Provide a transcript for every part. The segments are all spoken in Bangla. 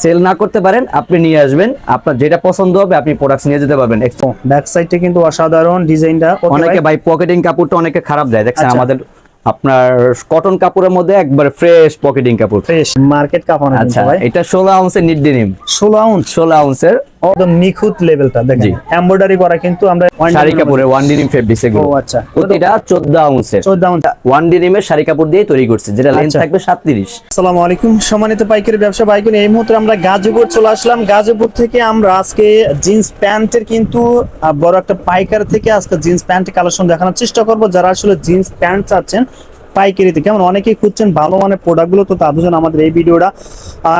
সেল না করতে পারেন আপনি নিয়ে আসবেন, আপনার যেটা পছন্দ হবে আপনি প্রোডাক্টস নিয়ে যেতে পারবেন। ব্যাক সাইডটা কিন্তু অসাধারণ ডিজাইনটা। অনেকে ভাই পকেটিং কাপড়টা অনেকে খারাপ দেয়, দেখছেন আচ্ছা। আমাদের আপনার কটন কাপড়ের মধ্যে একবার ফ্রেশ পকেটিং কাপড়, ফ্রেশ মার্কেট কাপড় না আচ্ছা কিন্তু ভাই। এটা 16 আউন্সের নিট ডেনিম, 16 আউন্স 16 আউন্সের একদম নিখুঁত লেভেলটা দেখেন, জি। এমব্রয়ডারি করা কিন্তু আমরা শাড়ি কাপড়ের ওয়ান ডেনিম ফেব্রিক্স এগুলো। ও আচ্ছা, প্রতিটা 14 আউন্সের 14 আউন্স। ওয়ান ডেনিমের শাড়ি কাপড় দিয়ে তৈরি করছে, যেটা লেন্থ আচ্ছা। থাকবে 37। আসসালামু আলাইকুম সম্মানিত পাইকারি ব্যবসা ভাইগুন, এই মুহূর্তে আমরা গাজীপুর চলে আসলাম। গাজীপুর থেকে আমরা আজকে জিন্স প্যান্টের কিন্তু বড় একটা পাইকার থেকে আজকে জিন্স প্যান্টের কালেকশন দেখানোর চেষ্টা করব। যারা আসলে জিন্স প্যান্ট চাচ্ছেন পাইকারিতে, কেমন অনেকেই খুঁজছেন ভালো মানের প্রোডাক্টগুলো, তো তাদের জন্য আমাদের এই ভিডিওটা।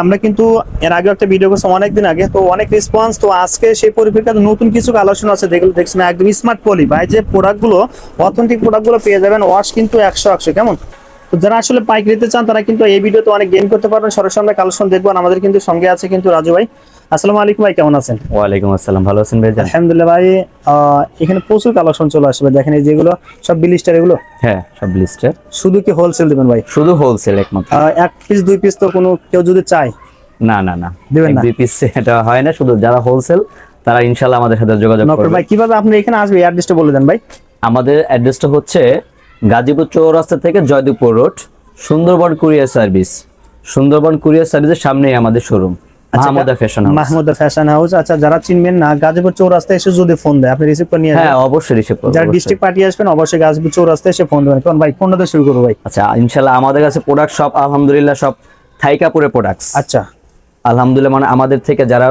আমরা কিন্তু এর আগে একটা ভিডিও করছি অনেকদিন আগে, তো অনেক রেসপন্স, তো আজকে সেই পরিপ্রেক্ষিতে নতুন কিছু কালেকশন আছে, যেগুলো দেখছেন একদম স্মার্ট পলি ভাই। যে প্রোডাক্টগুলো অথেন্টিক প্রোডাক্টগুলো পেয়ে যাবেন, ওয়াশ কিন্তু 100 কেমন। তো যারা আসলে পাইকারিতে চান তারা কিন্তু এই ভিডিওতে অনেক গেইন করতে পারবেন। সরাসরি আমরা কালেকশন দেখবো। আমাদের কিন্তু সঙ্গে আছে কিন্তু রাজু ভাই। আসসালামু আলাইকুম ভাই, কেমন আছেন? ওয়ালাইকুম আসসালাম, ভালো আছেন ভাই? আলহামদুলিল্লাহ ভাই। এখানে প্রচুর কালেকশন চলে আসবে, দেখেন এই যেগুলো সব বিলিস্টার, এগুলো হ্যাঁ সব লিস্টার। শুধু কি হোলসেল দিবেন ভাই? শুধু হোলসেল একমাত্র। এক পিস দুই পিস তো কোনো কেউ যদি চায় না না না, দিবেন না? দুই পিস এটা হয় না, শুধু যারা হোলসেল তারা ইনশাআল্লাহ আমাদের সাথে যোগাযোগ করবে। ভাই কিভাবে আপনি এখানে আসবে, অ্যাড্রেসটা বলে দেন ভাই। আমাদের অ্যাড্রেসটা হচ্ছে গাজীপুর চৌরাস্তা থেকে Joydebpur road, Sundarban courier service. Sundarban courier সার্ভিসের সামনেই আমাদের showroom, Mahmuda fashion house. Mahmuda fashion house. আচ্ছা, যারা চিনবেন না, গাজীপুর চৌরাস্তায় এসে যদি ফোন দেয় আপনি রিসিভ করে নিয়ে হ্যাঁ আসবেন। অবশ্যই রিসিভ করব। যারা ডিস্ট্রিক্ট পার্টি আসবেন অবশ্যই গাজীপুর চৌরাস্তায় এসে ফোন দেবেন। কোন ভাই কোনটা শুরু করবো ভাই? আচ্ছা ইনশাআল্লাহ আমাদের কাছে প্রোডাক্ট সব আলহামদুলিল্লাহ সব থাই কাপড়ের প্রোডাক্টস। আচ্ছা আলহামদুলিল্লাহ, মানে আমাদের থেকে যারা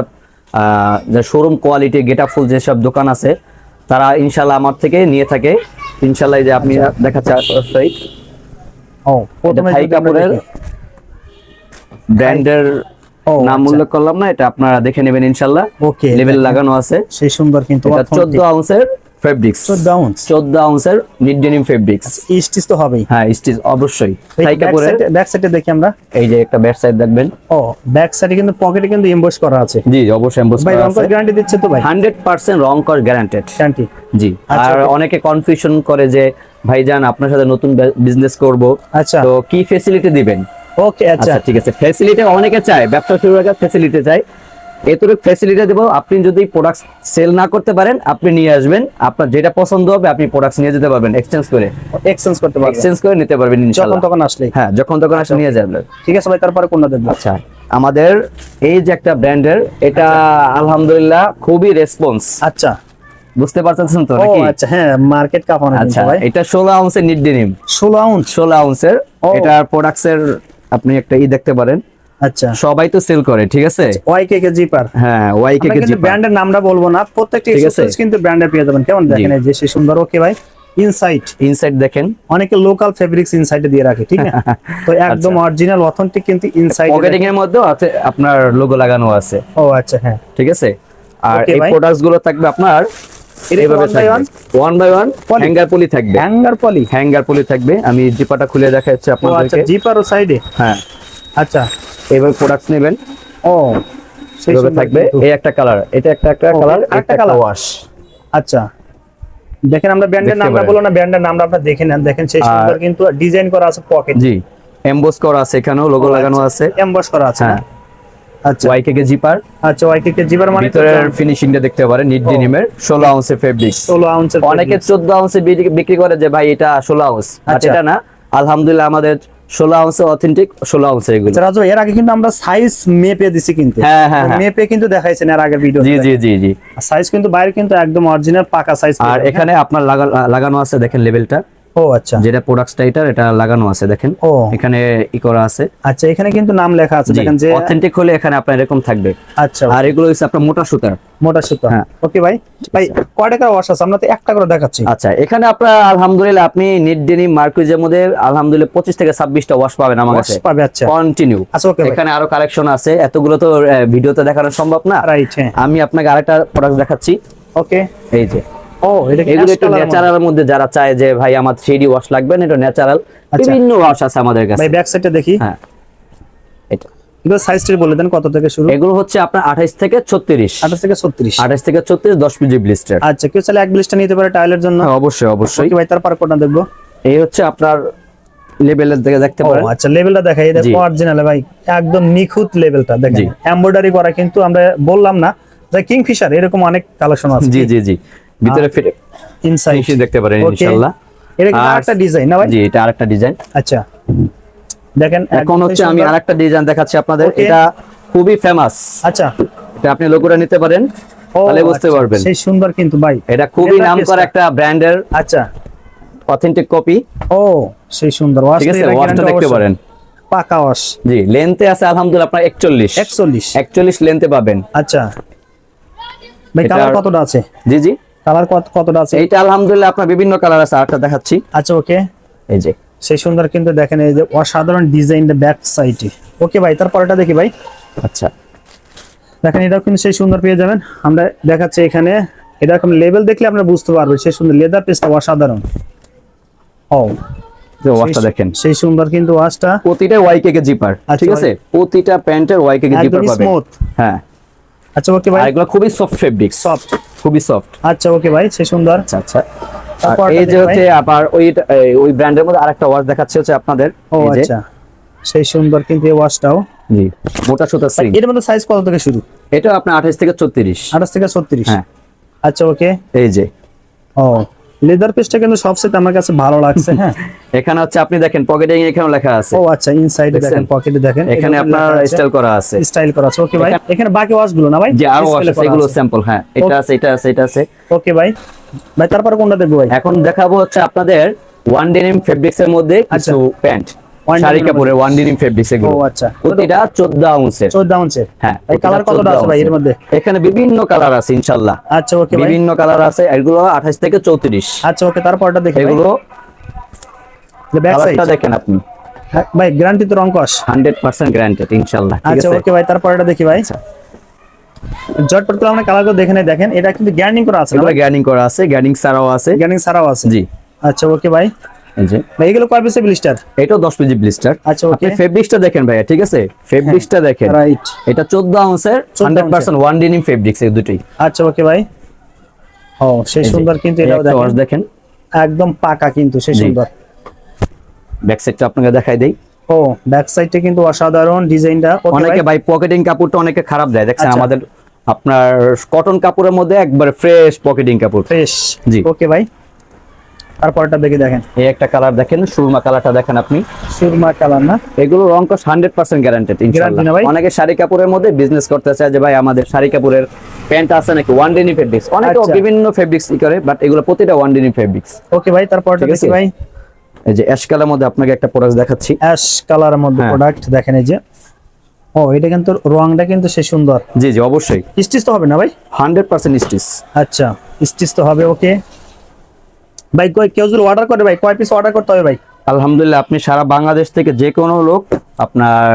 শোরুম কোয়ালিটি গেটআপফুল যেসব দোকান আছে তারা ইনশাআল্লাহ আমার থেকে নিয়ে থাকে। ইনশাআল্লাহ এই যে আপনি দেখাচ্ছেন অবশ্যই ও প্রথমে থাই যদি আমরা কাপড়ের দেখি। ব্র্যান্ডের ও, নাম আচ্ছা। উল্লেখ করলাম না, এটা আপনারা দেখে নেবেন ইনশাআল্লাহ। ওকে, লেবেল লাগানো আছে। সেই সুন্দর কিন্তু এটা 14 আউন্সের ফেব্রিক্স, 14 আউন্স 14 আউন্সের নিট ডেনিম ফেব্রিক্স। স্টিচ তো হবেই। হ্যাঁ স্টিচ অবশ্যই থাই ব্যাক কাপড়ের। সাইডে দেখি আমরা। এই যে একটা ব্যাক সাইড দেখবেন। ও ব্যাক সাইডে কিন্তু পকেটে কিন্তু এমবস করা আছে। জি অবশ্যই এমবোস ভাই করা রং আছে। গ্যারান্টি দিচ্ছে তো ভাই? 100% রং কস গ্যারান্টেড। গ্যারান্টি। জি। আচ্ছা, আর okay. অনেকে কনফিউশন করে যে ভাইজান আপনার সাথে নতুন বিজনেস করব, আচ্ছা তো কি ফ্যাসিলিটি দিবেন? ওকে আচ্ছা আচ্ছা ঠিক আছে, ফ্যাসিলিটি অনেকে চায়, ব্যবসা শুরু করার ফ্যাসিলিটি চায়, এতটুকু ফ্যাসিলিটি দেব। আপনি যদি প্রোডাক্ট সেল না করতে পারেন আপনি নিয়ে আসবেন, আপনার যেটা পছন্দ হবে আপনি প্রোডাক্ট নিয়ে যেতে পারবেন, এক্সচেঞ্জ করে। এক্সচেঞ্জ করতে পারবেন এক্সচেঞ্জ করে নিতে পারবেন যখন ইনশাআল্লাহ। তখন আসলে। হ্যাঁ যখন তখন আসলে নিয়ে যাবেন। ঠিক আছে ভাই, তারপরে কোনটা দেখবো? আচ্ছা আমাদের এই যে একটা ব্র্যান্ডের, এটা আলহামদুলিল্লাহ খুবই রেসপন্স, আচ্ছা বুঝতে পারতেছেন তো ও নাকি? আচ্ছা, হ্যাঁ মার্কেট কাপড় না আচ্ছা কিন্তু ভাই। এটা 16 আউন্সের নিট ডেনিম, 16 আউন্স 16 আউন্সের। ও। এটার প্রোডাক্টসের আপনি একটা দেখতে পারেন, আচ্ছা সবাই তো সেল করে, ঠিক আছে? ওয়াইকে কে জিপার। হ্যাঁ ওয়াইকে আমরা কে কিন্তু জিপার। ব্র্যান্ডের নামটা বলবো না, প্রত্যেকটা ঠিক আছে। এক্সেসরিজ কিন্তু ব্র্যান্ডের পেয়ে যাবেন। কেমন দেখেন এই যে সেই সুন্দর। ওকে ভাই, ইনসাইড ইনসাইড দেখেন, অনেকে লোকাল ফেব্রিক্স ইনসাইডে দিয়ে রাখে, ঠিক না? তো একদম অরিজিনাল অথেন্টিক কিন্তু ইনসাইড। পকেটিং এর মধ্যে আছে আপনার লোগো লাগানো আছে, ও আচ্ছা হ্যাঁ ঠিক আছে? আর Okay, এই ভাই। প্রোডাক্টস গুলো থাকবে আপনার এইভাবে one by থাকবে, one? One by one Poly? Hanger poly থাকবে। হ্যাঙ্গার পলি। হ্যাঙ্গার পলি থাকবে, আমি জিপাটা খুলে দেখাচ্ছি ও আচ্ছা, আপনাদেরকে। জিপার ও সাইডে। হ্যাঁ আচ্ছা এইভাবে প্রোডাক্টস নেবেন, ও সেই এইভাবে সুন্দর থাকবে। কিন্তু। এই একটা কালার, এটা একটা ও, কালার, একটা একটা colour? ওয়াশ। আচ্ছা দেখেন, আমরা ব্র্যান্ডের দেখতে নামটা পারেন। বলো না, ব্র্যান্ডের নামটা আপনারা দেখে নেন। দেখেন সেই সুন্দর কিন্তু ডিজাইন করা আছে পকেট। জি এমবোস করা আছে, এখানেও লোগো লাগানো আছে। এমবস করা আছে না? হ্যাঁ আচ্ছা ওয়াইকে কে জিপার। আচ্ছা ওয়াইকে কে জিপার মানে ভিতরের ফিনিশিংটা দেখতে পারেন, নিট ডেনিমের 16 আউন্সের ফেব্রিক্স। 16 আউন্সের। অনেকে 14 আউন্সে বিক্রি করে যে ভাই এটা 16 আউন্স, বাট আচ্ছা। এটা না। আলহামদুলিল্লাহ আমাদের 16 আউন্সে অথেন্টিক 16 আউন্সের এগুলো। আচ্ছা রাজু, এর আগে কিন্তু আমরা সাইজ মেপে দিছি কিন্তু। হ্যাঁ, হ্যাঁ, হ্যাঁ। মেপে কিন্তু দেখাইছেন এর আগের ভিডিও। জি জি জি জি। সাইজ কিন্তু বাইরে কিন্তু একদম অরিজিনাল পাকা সাইজ। আর এখানে আপনার লাগানো আছে দেখেন লেভেলটা, ও আচ্ছা যেটা প্রোডাক্টটা এটা লাগানো আছে দেখেন। ও এখানে ই করা আছে। আচ্ছা, এখানে কিন্তু নাম লেখা আছে দেখেন যে অথেন্টিক হলে এখানে আপনার এরকম থাকবে। আচ্ছা আর এগুলো হচ্ছে আপনার মোটা সুতার। মোটা সুতা। হ্যাঁ। ওকে ভাই, ভাই কয় টাকা ওয়াশ আছে? আমরা তো একটা করে দেখাচ্ছি। আচ্ছা এখানে আপনার আলহামদুলিল্লাহ আপনি নিট ডেনিম মার্কুইজের মধ্যে আলহামদুলিল্লাহ 25 থেকে 26টা ওয়াশ পাবেন আমার ওয়াশ কাছে পাবে। আচ্ছা কন্টিনিউ। আচ্ছা ওকে ভাই, এখানে আরো কালেকশন আছে, এতগুলো তো ভিডিওতে দেখানো সম্ভব না। রাইট হ্যাঁ আমি আপনাকে আরেকটা প্রোডাক্ট দেখাচ্ছি। ওকে। এই যে ও এটা কি এগুলো ash একটু colour এর মধ্যে? ন্যাচারালের মধ্যে, যারা চায় যে ভাই আমার 3D ওয়াশ লাগবে না, এটা ন্যাচারাল আচ্ছা। বিভিন্ন ওয়াশ আছে আমাদের কাছে। ভাই ব্যাক সাইডটা দেখি। হ্যাঁ এটা এগুলো সাইজটা বলে দেন কত থেকে শুরু? এগুলো হচ্ছে আপনার 28 থেকে 36। 28 থেকে 36। 28 থেকে 36 10 পিজি ব্লিস্টার। আচ্ছা, কেউ চাইলে এক ব্লিস্টার নিতে পারে টাইলের জন্য। অবশ্যই অবশ্যই। ওকে ভাই, তারপর কোনটা দেখবো? এই হচ্ছে আপনার লেভেলের দিকে দেখতে ও পারেন। আচ্ছা, লেভেলটা দেখাই, এটা জি। অরিজিনাল ভাই, একদম নিখুঁত লেভেলটা দেখেন, জি। এমব্রয়ডারি করা, কিন্তু আমরা বললাম না যে কিংফিশার এরকম অনেক কালেকশন আছে। জি জি জি, ভিতরে ফিট ইনসাইড ফিনিশিং দেখতে পারেন ওকে, ইনশাআল্লাহ। এটা কিন্তু আর- আরেকটা ডিজাইন না ভাই? জি, এটা আরেকটা ডিজাইন। আচ্ছা দেখেন, এখন একদম হচ্ছে আমি সুন্দর। আরেকটা ডিজাইন দেখাচ্ছি আপনাদের, Okay. এটা খুবই ফেমাস। আচ্ছা, এটা আপনি লোগোটা নিতে পারেন, ও তাহলে বুঝতে আচ্ছা, পারবেন। সেই সুন্দর কিন্তু ভাই, এটা খুবই Leather নামকরা piece-টা। একটা ব্র্যান্ডের আচ্ছা, অথেন্টিক কপি। ও সেই সুন্দর ওয়াশ, ঠিক আছে, ওয়াশটা দেখতে পারেন। পাকা ওয়াশ। জি, লেন্থে আছে আলহামদুলিল্লাহ আপনার 41 41 লেন্থে পাবেন। আচ্ছা ভাই, এটার- কালার কতটা আছে? জি জি, কালার কতটা আছে? এইটা আলহামদুলিল্লাহ আপনার বিভিন্ন কালার আছে, আরেকটা দেখাচ্ছি। আচ্ছা ওকে, এই যে সেই সুন্দর কিন্তু দেখেন, এই যে অসাধারণ ডিজাইনটা ব্যাক সাইডে। ওকে ভাই, তারপরটা দেখি ভাই, আচ্ছা, দেখেন এটাও কিন্তু সেই সুন্দর পেয়ে যাবেন। আমরা দেখাচ্ছি এখানে, এরকম লেভেল দেখলে আপনারা বুঝতে পারবেন সেই সুন্দর, লেদার পিসটা অসাধারণ। ও যে ওয়াশটা দেখেন, সেই সুন্দর কিন্তু ওয়াশটা, প্রতিটা ওয়াইকে জিপার। আচ্ছা, ঠিক আছে, প্রতিটা প্যান্টের ওয়াইকে জিপার একদম পাবেন। স্মুথ। হ্যাঁ, আচ্ছা ওকে ভাই, আর এগুলো খুবই সফট ফেব্রিক, সফট। খুবই সফট। আচ্ছা ওকে ভাই, সেই সুন্দর। আচ্ছা আচ্ছা, আর তারপরটা এই যে দেখি হচ্ছে আবার ওই ব্র্যান্ডের মধ্যে আরেকটা ওয়াশ দেখাচ্ছে হচ্ছে আপনাদের। ও এই যে, আচ্ছা, সেই সুন্দর কিন্তু এই ওয়াশটাও। জি, মোটা সুতা সিল্ক। এর মধ্যে সাইজ কত থেকে শুরু? এটা আপনার 28 থেকে 34। 28 থেকে 36। হ্যাঁ, আচ্ছা ওকে, এই যে ও লেদার পিসটা কিন্তু সবচেয়ে আমার কাছে ভালো লাগছে। হ্যাঁ, এখানে হচ্ছে আপনি দেখেন পকেটিং এখানেও লেখা আছে। ও আচ্ছা, ইনসাইডে দেখছেন? দেখেন, পকেটে দেখেন, এখানে আপনার স্টাইল করা আছে। স্টাইল করা আছে। ওকে ভাই, এখানে বাকি ওয়াশ গুলো না ভাই? যে আরো Display আছে, করা এগুলো আছে। স্যাম্পল। হ্যাঁ, এটা আছে, এটা আছে, এটা আছে। ওকে ভাই, ভাই তারপরে কোনটা দেখবো ভাই? এখন দেখাবো হচ্ছে আপনাদের ওয়ান ডেনিম ফেব্রিক্স এর মধ্যে আচ্ছা। কিছু প্যান্ট, One শাড়ি denim কাপড়ের ওয়ান ডেনিম ফেব্রিক্স এগুলো। ও আচ্ছা, প্রতিটা 14 আউন্সের। 14 আউন্সের। হ্যাঁ, ভাই কালার প্রতিটা কতটা 14 আছে ভাই এর আউন্সের। মধ্যে? এখানে বিভিন্ন কালার আছে ইনশাআল্লাহ। আচ্ছা ওকে ভাই, বিভিন্ন কালার আছে, এগুলো 28 থেকে 34। আচ্ছা ওকে, তারপরটা দেখি ভাই, এগুলো ব্যাক সাইড। কালারটা দেখেন আপনি, ভাই গ্যারান্টি তো রং কস? 100% গ্যারান্টেড ইনশাআল্লাহ। ঠিক আচ্ছা আছে, ওকে ভাই, তারপরটা দেখি ভাই, আচ্ছা। জটপট করে আমরা কালারগুলো দেখে নেই। দেখেন এটা কিন্তু গ্যারান্টি করা আছে, এগুলো গ্যানিং করা আছে, গ্যানিং ছাড়াও আছে। গ্যারান্টি ছাড়াও আছে। জি, আচ্ছা ওকে ভাই, এই যে ভাই এগুলো কয় পিসের ব্লিস্টার? এটাও 10 কেজি ব্লিস্টার। আচ্ছা ওকে, আপনি ফেব্রিক্সটা দেখেন ভাইয়া, ঠিক আছে, ফেব্রিক্সটা দেখেন। রাইট। এটা 14 আউন্সের 100% ওয়ান ডেনিম ফেব্রিক্স, এই দুটোই। আচ্ছা ওকে ভাই, ও সেই এই যে, সুন্দর কিন্তু এই এটাও একটা ওয়াশ দেখেন, দেখেন। একদম পাকা কিন্তু, সেই জি। সুন্দর। ব্যাক সাইডটা আপনাকে দেখাই দেই। ও ব্যাক সাইডটা কিন্তু অসাধারণ ডিজাইনটা। ওকে অনেকে ভাই, ভাই পকেটিং কাপড়টা অনেকে খারাপ দেয়, দেখছেন আচ্ছা। আমাদের আপনার কটন কাপড়ের মধ্যে একবার ফ্রেশ পকেটিং কাপড়। ফ্রেশ। জি। ওকে ভাই, তারপরটা দেখে দেখেন, এই একটা কালার দেখেন, সুরমা কালারটা দেখেন আপনি। সুরমা কালার না? এগুলো রং কস 100% গ্যারান্টেড ইনশাআল্লাহ। Guarantee না ভাই? অনেকে শাড়ি কাপড়ের মধ্যে বিজনেস করতে চায় যে ভাই আমাদের শাড়ি কাপড়ের প্যান্ট আছে নাকি ওয়ান ডেনিম ফেব্রিক্স, অনেকে আচ্ছা। বিভিন্ন ফেব্রিক্স করে, বাট এগুলো প্রতিটা ওয়ান ডেনিম ফেব্রিক্স। ওকে ভাই, তারপরটা ঠিক দেখি আছে। ভাই, এই যে অ্যাশ কালার মধ্যে আপনাকে একটা প্রোডাক্ট দেখাচ্ছি। অ্যাশ কালারের মধ্যে হ্যাঁ। প্রোডাক্ট দেখেন, এই যে ও এটা কিন্তু রংটা কিন্তু সে সুন্দর। জি জি, অবশ্যই স্টিচ তো হবে না ভাই? 100% স্টিচ। আচ্ছা, স্টিচ তো হবে। ওকে ভাই, কেউ যদি অর্ডার করে ভাই, কয় পিস অর্ডার করতে হবে ভাই? আলহামদুলিল্লাহ, আপনি সারা বাংলাদেশ থেকে যে কোনো লোক আপনার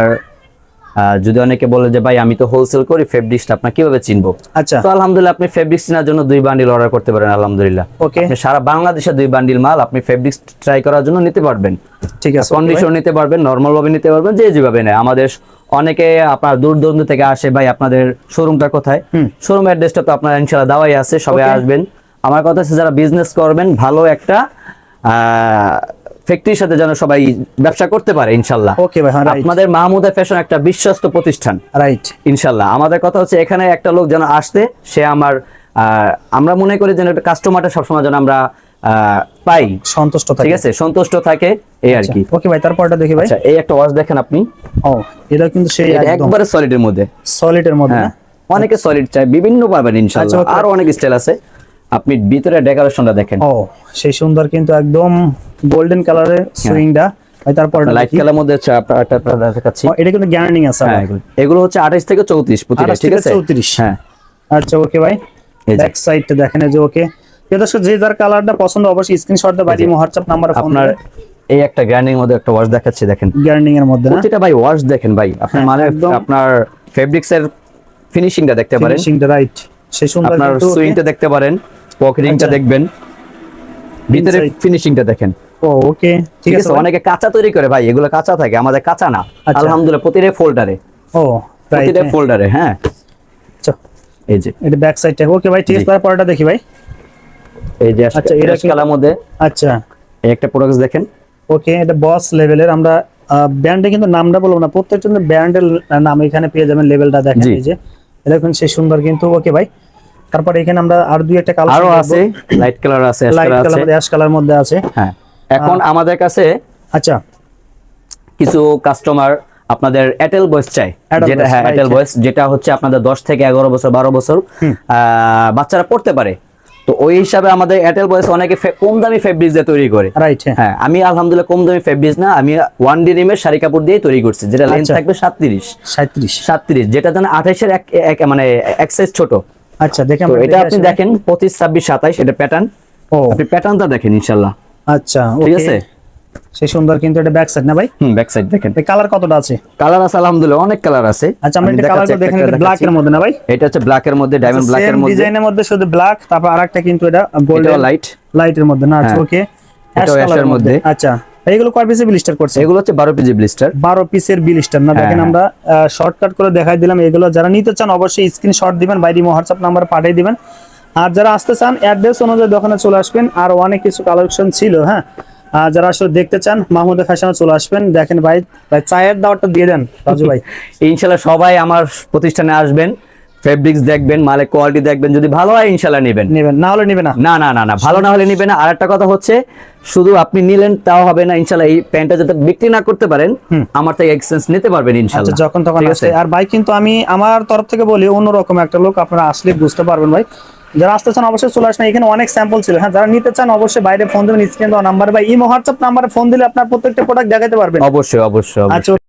যদি অনেকে বলে যে ভাই আমি তো হোলসেল করি, ফেব্রিক্সটা আপনার কিভাবে চিনবো? আচ্ছা তো আলহামদুলিল্লাহ আপনি ফেব্রিক্স চেনার জন্য 2 বান্ডিল অর্ডার করতে পারেন আলহামদুলিল্লাহ। ওকে, আপনি সারা বাংলাদেশে 2 বান্ডিল মাল আপনি ফেব্রিক্স ট্রাই করার জন্য নিতে পারবেন। ঠিক আছে। কন্ডিশন নিতে পারবেন, নরমাল ভাবে নিতে পারবেন, যে যেভাবে নেয়। আমাদের অনেকে আপনার দূর দূরান্ত থেকে আসে, ভাই আপনাদের শোরুমটা কোথায়? শোরুম অ্যাড্রেসটা তো আপনার ইনশাআল্লাহ দেওয়াই আছে, সবাই Okay. আসবেন। আমার কথা হচ্ছে যারা বিজনেস করবেন, ভালো একটা ফ্যাক্টরির সাথে যেন সবাই ব্যবসা করতে পারে ইনশাআল্লাহ। ওকে ভাই, হ্যাঁ রাইট আপনাদের মাহমুদা ফ্যাশন একটা বিশ্বস্ত প্রতিষ্ঠান রাইট। ইনশাআল্লাহ। আমাদের কথা হচ্ছে এখানে একটা লোক যেন আসতে, সে আমরা মনে করি যেন একটা কাস্টমারটা সবসময় যেন আমরা পাই, সন্তুষ্ট থাকে। ঠিক আছে, সন্তুষ্ট থাকে, এই আর কি। ওকে ভাই, তারপরটা দেখি ভাই। আচ্ছা, এই একটা ওয়াশ দেখেন আপনি, ও এটা কিন্তু সেই এটা একদম একবারে সলিডের মধ্যে। সলিডের মধ্যে হ্যাঁ, না? অনেকে সলিড চায়, বিভিন্ন পাবেন ইনশাআল্লাহ। আচ্ছা, okay. আরো অনেক স্টাইল আছে। আপনি ভিতরে ডেকোরেশনটা দেখেন, ও সেই সুন্দর কিন্তু একদম গোল্ডেন কালারের সুইংটা। ভাই তারপরটা লাইট দেখি। কালার মধ্যে হচ্ছে একটা দেখাচ্ছি। ও, এটা কিন্তু গ্যারান্টি আছে হ্যাঁ, আবার। এগুলো হচ্ছে 28 থেকে 34 প্রতিটা, 28 ঠিক থেকে আছে। 34 হ্যাঁ, আচ্ছা ওকে ভাই, এই যে ব্যাক সাইডটা দেখেন, এই যে ওকে। দর্শক যে যার কালারটা পছন্দ অবশ্যই স্ক্রিনশট দিয়ে বাড়ি হোয়াটসঅ্যাপ নম্বরে ফোন আপনার করে। এই একটা গ্র্যান্ডিং মধ্যে একটা ওয়াশ দেখাচ্ছি, দেখেন গ্যারান্টি এর মধ্যে না? প্রতিটা ভাই ওয়াশ দেখেন ভাই, আপনি হ্যাঁ, মানে একদম। আপনার ফেব্রিক্স এর ফিনিশিংটা দেখতে পারেন, ফিনিশিংটা রাইট, সেই সুন্দর আপনার কিন্তু। সুইংটা দেখতে পারেন, পকেটিংটা আচ্ছা। দেখবেন, ভিতরে Inside. ফিনিশিংটা দেখেন। ও ওকে, ঠিক আছে, অনেকে কাঁচা তৈরি করে ভাই, এগুলো কাঁচা থাকে, আমাদের কাঁচা না আচ্ছা। আলহামদুলিল্লাহ, প্রতিটা ফোল্ডারে, ও রাইট, প্রতিটা ফোল্ডারে। হ্যাঁ, এই যে এটা ব্যাক সাইডটা। ওকে ভাই, ঠিক আছে, জি। তারপরটা দেখি ভাই। এই যে আচ্ছা, এটা অ্যাশ কালার মধ্যে আচ্ছা এই একটা প্রোডাক্ট দেখেন, ওকে, এটা বস লেভেলের। আমরা ব্র্যান্ডে কিন্তু নামটা বলবো না, প্রত্যেকটা ব্র্যান্ডের নাম এখানে পেয়ে যাবেন। লেভেলটা দেখেন, জি। এই যে দেখুন সে সুন্দর কিন্তু। ওকে ভাই, তারপরে এখানে আমরা আর দুই একটা কালার আরো আছে, লাইট কালার আছে, অ্যাশ লাইট কালার আছে। কালার, অ্যাশ কালার মধ্যে আছে। হ্যাঁ, এখন আমাদের কাছে আচ্ছা, কিছু কাস্টমার আপনাদের এয়ারটেল ভয়েস চাই, Airtel যেটা voice, হ্যাঁ right, এয়ারটেল ভয়েস, যেটা হচ্ছে আপনাদের 10 থেকে 11 বছর 12 বছর বাচ্চারা পড়তে পারে। তো ওই হিসাবে আমাদের এয়ারটেল ভয়েস অনেকে কম দামি ফেব্রিক্স দিয়ে তৈরি করে। রাইট, হ্যাঁ হ্যাঁ, আমি আলহামদুলিল্লাহ কম দামি ফেব্রিক্স না, আমি 1D রিমের শাড়ি কাপড় দিয়ে তৈরি করছি, যেটা লেন্থ আচ্ছা। থাকবে 37, 37। যেটা জানেন 28 এর এক মানে এক size ছোট। আচ্ছা, দেখে তো আমরা এটা দেখে আপনি আসি। দেখেন 25, 26, 27 এটা প্যাটার্ন। ও আপনি প্যাটার্নটা দেখেন ইনশাআল্লাহ, আচ্ছা, ঠিক ওকে, আছে? সে সুন্দর কিন্তু। এটা ব্যাক সাইড না ভাই? ব্যাক সাইড দেখেন, কালার কতটা আছে? কালার আছে আলহামদুলিল্লাহ অনেক কালার আছে। আচ্ছা, আমরা আমি এটা কালার দেখাচ্ছি, দেখেন, একটা এটা ব্ল্যাক দেখাচ্ছি। এর মধ্যে না ভাই? এটা হচ্ছে ব্ল্যাক এর মধ্যে, ডায়মন্ড ব্ল্যাক এর মধ্যে, ডিজাইনের মধ্যে শুধু ব্ল্যাক, তারপর আরেকটা কিন্তু এটা গোল্ডেন এটাও লাইট, লাইটের মধ্যে না? আচ্ছা, হ্যাঁ। ওকে, এটাও অ্যাশ অ্যাশের কালারের মধ্যে। মধ্যে। আচ্ছা, এইগুলো কয় পিসে ব্লিস্টার করছে? এগুলো হচ্ছে 12 পিজি ব্লিস্টার। 12 পিসের ব্লিস্টার না? দেখেন, হ্যাঁ। আমরা শর্টকাট করে দেখাই দিলাম। এগুলো যারা নিতে চান অবশ্যই স্ক্রিনশট দিবেন, বাইরে হোয়াটসঅ্যাপ নাম্বার পাঠিয়ে দিবেন। আর যারা আসতে চান অ্যাড্রেস অনুযায়ী দোকানে চলে আসবেন। আর অনেক কিছু কালেকশন ছিল, হ্যাঁ। আর যারা আসলে দেখতে চান মাহমুদা ফ্যাশনে চলে আসবেন। দেখেন ভাই, ভাই চায়ের দাওয়াতটা দিয়ে দেন রাজু ভাই। ইনশাআল্লাহ সবাই আমার প্রতিষ্ঠানে আসবেন, ফেব্রিক্স দেখবেন, মালের কোয়ালিটি দেখবেন, যদি ভালো হয় ইনশাআল্লাহ নেবেন। নেবেন, না হলে নেবে না? না না না না, ভালো না হলে নিবে না। আর একটা কথা হচ্ছে, শুধু আপনি নিলেন তাও হবে না, ইনশাআল্লাহ এই প্যান্টটা যাতে বিক্রি না করতে পারেন, আমার থেকে এক্সচেঞ্জ নিতে পারবেন আচ্ছা, ইনশাআল্লাহ। যখন তখন ঠিক আসে। আছে? আর ভাই কিন্তু আমি আমার তরফ থেকে বলি, অন্যরকম একটা লোক, আপনারা আসলে বুঝতে পারবেন ভাই। যারা আসতে চান অবশ্যই চলে আসবেন, এখানে অনেক স্যাম্পল ছিল। হ্যাঁ, যারা নিতে চান অবশ্যই বাইরে ফোন দেবেন, স্ক্রিন দেওয়া নাম্বার বা ইমো হোয়াটসঅ্যাপ নাম্বারে ফোন দিলে আপনার প্রত্যেকটা প্রোডাক্ট দেখাতে পারবেন। অবশ্যই অবশ্যই অবশ্যই। আচ্ছা।